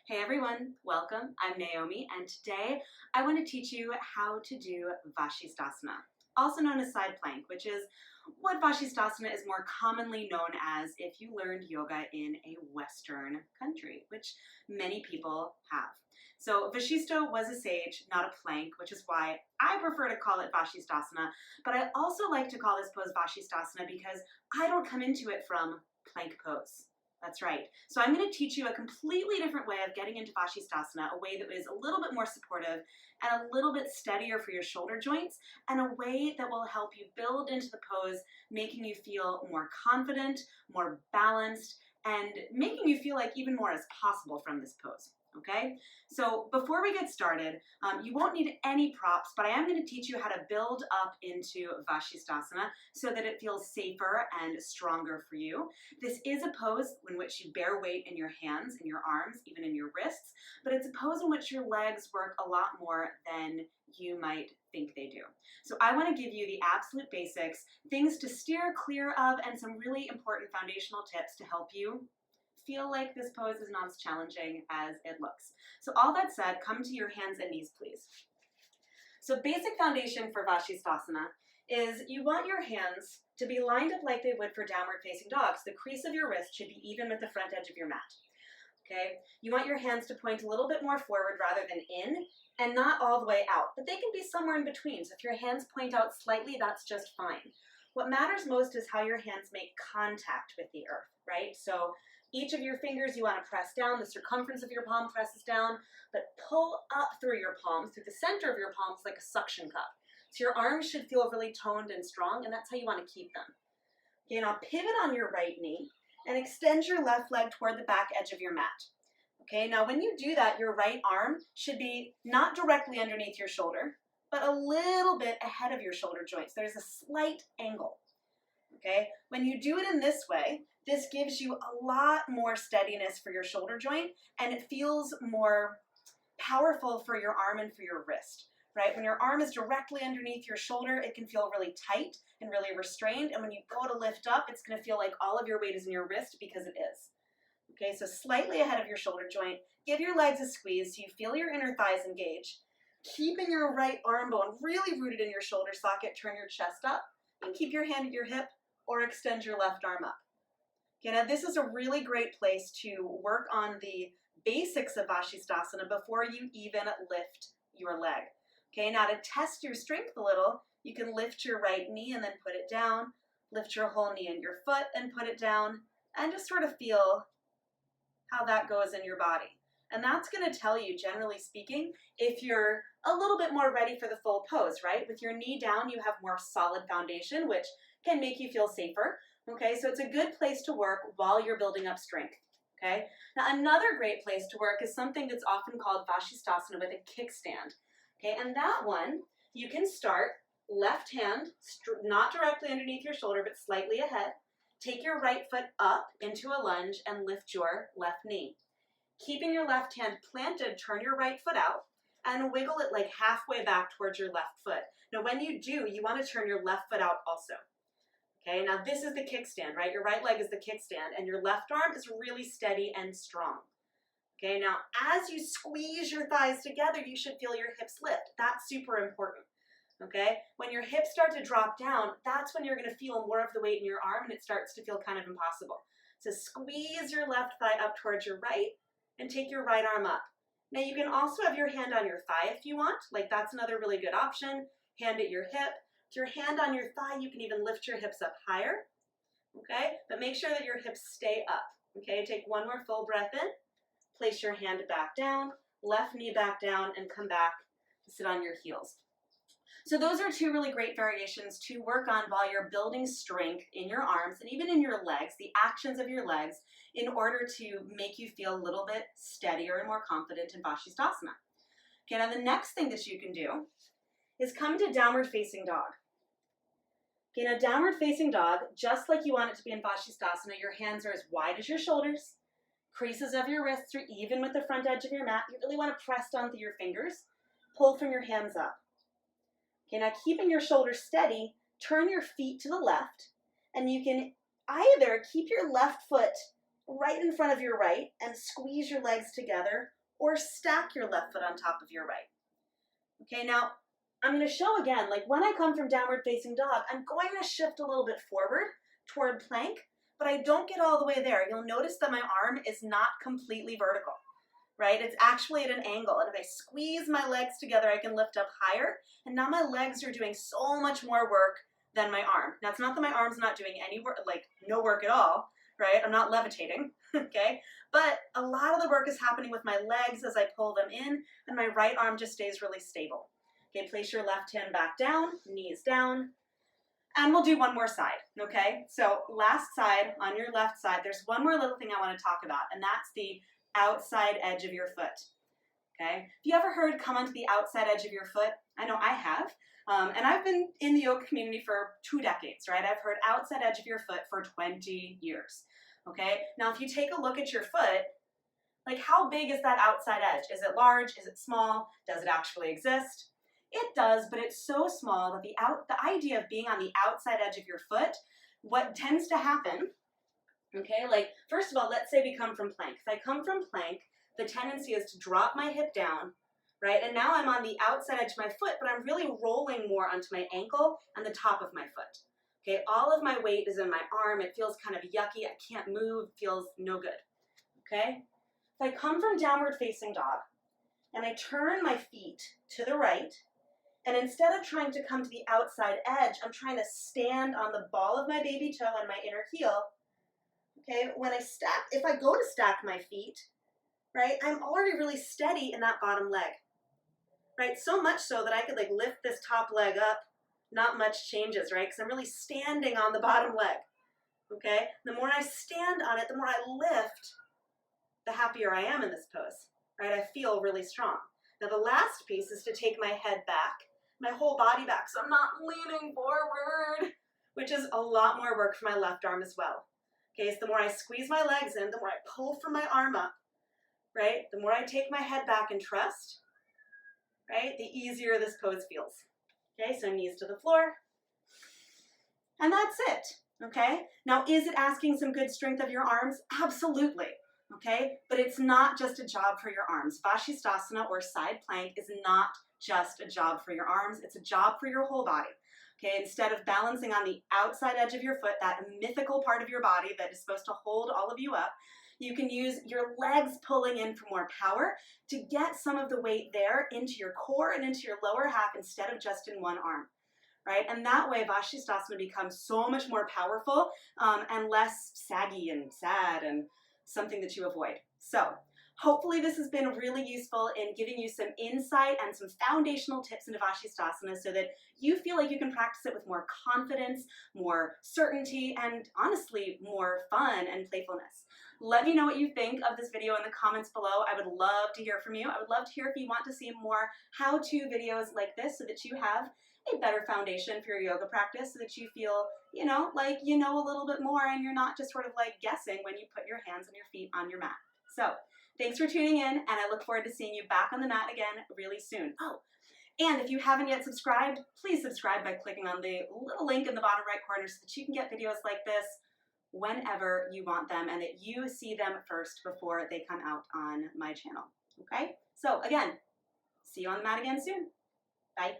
Hey everyone, welcome. I'm Naomi, and today I want to teach you how to do Vasisthasana, also known as side plank, which is what Vasisthasana is more commonly known as if you learned yoga in a Western country, which many people have. So Vasishtha was a sage, not a plank, which is why I prefer to call it Vasisthasana, but I also like to call this pose Vasisthasana because I don't come into it from plank pose. That's right. So I'm going to teach you a completely different way of getting into Vasisthasana, a way that is a little bit more supportive and a little bit steadier for your shoulder joints, and a way that will help you build into the pose, making you feel more confident, more balanced, and making you feel like even more is possible from this pose. Okay, so before we get started, you won't need any props, but I am going to teach you how to build up into Vasisthasana so that it feels safer and stronger for you. This is a pose in which you bear weight in your hands, in your arms, even in your wrists, but it's a pose in which your legs work a lot more than you might think they do. So I want to give you the absolute basics, things to steer clear of, and some really important foundational tips to help you feel like this pose is not as challenging as it looks. So all that said, come to your hands and knees, please. So basic foundation for Vasisthasana is you want your hands to be lined up like they would for downward facing dog. So the crease of your wrist should be even with the front edge of your mat. Okay? You want your hands to point a little bit more forward rather than in, and not all the way out, but they can be somewhere in between. So if your hands point out slightly, that's just fine. What matters most is how your hands make contact with the earth, right? So each of your fingers you want to press down, the circumference of your palm presses down, but pull up through your palms, through the center of your palms like a suction cup. So your arms should feel really toned and strong, and that's how you want to keep them. Okay, now pivot on your right knee and extend your left leg toward the back edge of your mat. Okay, now when you do that, your right arm should be not directly underneath your shoulder, but a little bit ahead of your shoulder joints. There's a slight angle. Okay, when you do it in this way, this gives you a lot more steadiness for your shoulder joint, and it feels more powerful for your arm and for your wrist, right? When your arm is directly underneath your shoulder, it can feel really tight and really restrained, and when you go to lift up, it's going to feel like all of your weight is in your wrist because it is. Okay, so slightly ahead of your shoulder joint, give your legs a squeeze so you feel your inner thighs engage, keeping your right arm bone really rooted in your shoulder socket. Turn your chest up, and keep your hand at your hip, or extend your left arm up. Okay, now this is a really great place to work on the basics of Vasisthasana before you even lift your leg. Okay, now to test your strength a little, you can lift your right knee and then put it down, lift your whole knee and your foot and put it down, and just sort of feel how that goes in your body. And that's going to tell you, generally speaking, if you're a little bit more ready for the full pose, right? With your knee down, you have more solid foundation, which can make you feel safer. Okay, so it's a good place to work while you're building up strength. Okay, now another great place to work is something that's often called Vasisthasana with a kickstand. Okay, and that one, you can start left hand, not directly underneath your shoulder, but slightly ahead. Take your right foot up into a lunge and lift your left knee. Keeping your left hand planted, turn your right foot out and wiggle it like halfway back towards your left foot. Now when you do, you want to turn your left foot out also. Okay, now this is the kickstand, right? Your right leg is the kickstand, and your left arm is really steady and strong. Okay, now as you squeeze your thighs together, you should feel your hips lift. That's super important. Okay, when your hips start to drop down, that's when you're going to feel more of the weight in your arm, and it starts to feel kind of impossible. So squeeze your left thigh up towards your right, and take your right arm up. Now you can also have your hand on your thigh if you want, like that's another really good option. Hand at your hip. With your hand on your thigh, you can even lift your hips up higher, okay? But make sure that your hips stay up, okay? Take one more full breath in, place your hand back down, left knee back down, and come back to sit on your heels. So those are two really great variations to work on while you're building strength in your arms and even in your legs, the actions of your legs, in order to make you feel a little bit steadier and more confident in Vasisthasana. Okay, now the next thing that you can do is come to downward facing dog. Okay, now downward facing dog, just like you want it to be in Vasisthasana, your hands are as wide as your shoulders, creases of your wrists are even with the front edge of your mat. You really want to press down through your fingers, pull from your hands up. Okay, now keeping your shoulders steady, turn your feet to the left, and you can either keep your left foot right in front of your right and squeeze your legs together, or stack your left foot on top of your right. Okay, now I'm going to show again, like when I come from downward facing dog, I'm going to shift a little bit forward toward plank, but I don't get all the way there. You'll notice that my arm is not completely vertical, right? It's actually at an angle, and if I squeeze my legs together, I can lift up higher, and now my legs are doing so much more work than my arm. Now, it's not that my arm's not doing any work, like no work at all, right? I'm not levitating, okay? But a lot of the work is happening with my legs as I pull them in, and my right arm just stays really stable. Okay, place your left hand back down, knees down, and we'll do one more side, okay? So last side, on your left side, there's one more little thing I want to talk about, and that's the outside edge of your foot, okay? Have you ever heard come onto the outside edge of your foot? I know I have, and I've been in the yoga community for 2 decades, right? I've heard outside edge of your foot for 20 years, okay? Now, if you take a look at your foot, like how big is that outside edge? Is it large? Is it small? Does it actually exist? It does, but it's so small that the idea of being on the outside edge of your foot, what tends to happen, okay, like first of all, let's say we come from plank. If I come from plank, the tendency is to drop my hip down, right? And now I'm on the outside edge of my foot, but I'm really rolling more onto my ankle and the top of my foot. Okay, all of my weight is in my arm. It feels kind of yucky. I can't move. It feels no good. Okay? If I come from downward facing dog and I turn my feet to the right, and instead of trying to come to the outside edge, I'm trying to stand on the ball of my baby toe and my inner heel. Okay, when I stack, if I go to stack my feet, right, I'm already really steady in that bottom leg. Right, so much so that I could like lift this top leg up, not much changes, right, because I'm really standing on the bottom leg. Okay, the more I stand on it, the more I lift, the happier I am in this pose, right? I feel really strong. Now the last piece is to take my head back, my whole body back, so I'm not leaning forward, which is a lot more work for my left arm as well. Okay, so the more I squeeze my legs in, the more I pull from my arm up, right? The more I take my head back and trust, right? The easier this pose feels. Okay, so knees to the floor, and that's it, okay? Now, is it asking some good strength of your arms? Absolutely. Okay, but it's not just a job for your arms. Vasisthasana or side plank is not just a job for your arms, it's a job for your whole body. Okay, instead of balancing on the outside edge of your foot, that mythical part of your body that is supposed to hold all of you up, you can use your legs pulling in for more power to get some of the weight there into your core and into your lower half instead of just in one arm. Right? And that way Vasisthasana becomes so much more powerful and less saggy and sad and something that you avoid. So hopefully this has been really useful in giving you some insight and some foundational tips into Vasisthasana so that you feel like you can practice it with more confidence, more certainty, and honestly, more fun and playfulness. Let me know what you think of this video in the comments below. I would love to hear from you. I would love to hear if you want to see more how-to videos like this so that you have a better foundation for your yoga practice so that you feel, like you know a little bit more and you're not just sort of like guessing when you put your hands and your feet on your mat. So thanks for tuning in, and I look forward to seeing you back on the mat again really soon. Oh, and if you haven't yet subscribed, please subscribe by clicking on the little link in the bottom right corner so that you can get videos like this whenever you want them and that you see them first before they come out on my channel. Okay? So again, see you on the mat again soon. Bye.